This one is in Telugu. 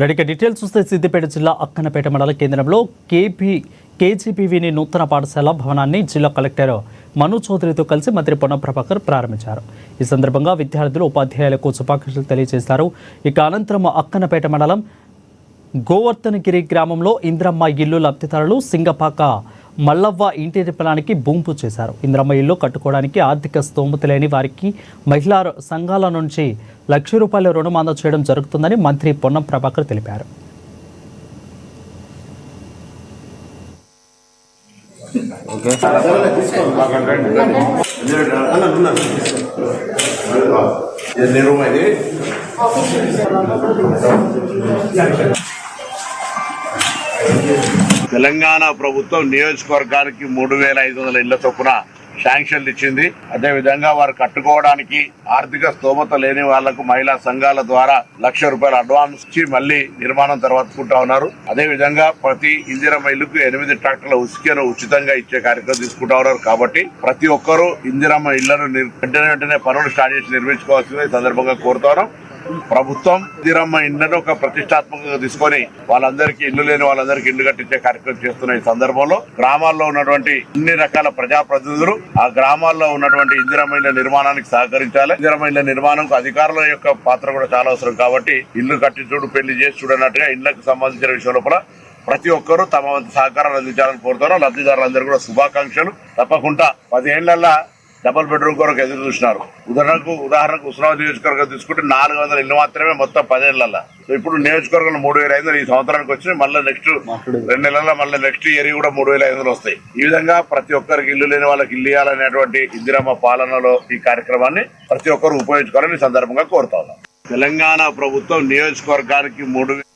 రెడీగా డీటెయిల్స్ చూస్తే సిద్దిపేట జిల్లా అక్కన్నపేట మండల కేంద్రంలో కేజీపీవీని నూతన పాఠశాల భవనాన్ని జిల్లా కలెక్టర్ మను చౌదరితో కలిసి మంత్రి పొన్నం ప్రభాకర్ ప్రారంభించారు. ఈ సందర్భంగా విద్యార్థులు ఉపాధ్యాయులకు శుభాకాంక్షలు తెలియజేశారు. ఇక అనంతరం అక్కన్నపేట మండలం గోవర్ధనగిరి గ్రామంలో ఇంద్రమ్మ ఇల్లు లబ్ధిదారులు సింగపాక మల్లవ్వ ఇంటి నిర్మాణానికి భూమి పూజ చేశారు. ఇంద్రమ్మ ఇల్లు కట్టుకోవడానికి ఆర్థిక స్తోమత లేని వారికి మహిళా సంఘాల నుంచి ₹1,00,000 రుణం అందజేయడం జరుగుతుందని మంత్రి పొన్నం ప్రభాకర్ తెలిపారు. తెలంగాణ ప్రభుత్వం నియోజకవర్గానికి 3,500 ఇళ్ల చొప్పున శాంక్షన్లు ఇచ్చింది. అదేవిధంగా వారు కట్టుకోవడానికి ఆర్థిక స్తోమత లేని వాళ్లకు మహిళా సంఘాల ద్వారా ₹1,00,000 అడ్వాన్స్ ఇచ్చి మళ్లీ నిర్మాణం తర్వాతకుంటా ఉన్నారు. అదేవిధంగా ప్రతి ఇందిరమ్మ ఇల్లుకు 8 ట్రాక్టర్ల ఉసుకను ఉచితంగా ఇచ్చే కార్యక్రమం తీసుకుంటా ఉన్నారు. కాబట్టి ప్రతి ఒక్కరూ ఇందిరమ్మ ఇళ్లను వెంటనే పనులు స్టార్ట్ చేసి నిర్మించుకోవాల్సింది ఈ సందర్భంగా కోరుతున్నాం. ప్రభుత్వం ఇందిరమ్మ ఇళ్లను ఒక ప్రతిష్టాత్మకంగా తీసుకొని వాళ్ళందరికీ ఇల్లు లేని వాళ్ళందరికీ ఇల్లు కట్టించే కార్యక్రమం చేస్తున్న ఈ సందర్భంలో గ్రామాల్లో ఉన్నటువంటి అన్ని రకాల ప్రజాప్రతినిధులు ఆ గ్రామాల్లో ఉన్నటువంటి ఇందిరమ్మ ఇళ్ల నిర్మాణానికి సహకరించాలి. ఇందిరమ్మ ఇళ్ల నిర్మాణంకు అధికారుల యొక్క పాత్ర కూడా చాలా అవసరం. కాబట్టి ఇల్లు కట్టించుడు పెళ్లి చేసి చూడనట్టుగా ఇళ్లకు సంబంధించిన విషయం లోపల ప్రతి ఒక్కరూ తమ వంతు సహకారాలు అందించాలని కోరుతున్నారు. లబ్ధిదారులందరూ కూడా శుభాకాంక్షలు. తప్పకుండా 10 ఏళ్లలో డబుల్ బెడ్రూమ్ కొరకు ఎదురు చూసినారు. ఉదాహరణకు ఉస్మానాబాద్ నియోజకవర్గం తీసుకుంటే 400 ఇళ్లు మాత్రమే మొత్తం 10 ఏళ్లలో. సో ఇప్పుడు నియోజకవర్గంలో 3,500 ఈ సంవత్సరానికి వచ్చినాయి. మళ్ళీ నెక్స్ట్ 2 నెలల్లో మళ్ళీ నెక్స్ట్ ఇయర్ కూడా 3,500 వస్తాయి. ఈ విధంగా ప్రతి ఒక్కరికి ఇల్లు లేని వాళ్ళకి ఇల్లు ఇవ్వాలనేటువంటి ఇందిరమ్మ పాలనలో ఈ కార్యక్రమాన్ని ప్రతి ఒక్కరు ఉపయోగించుకోవాలని ఈ సందర్భంగా కోరుతా ఉన్నాం. తెలంగాణ ప్రభుత్వం నియోజకవర్గానికి 3,000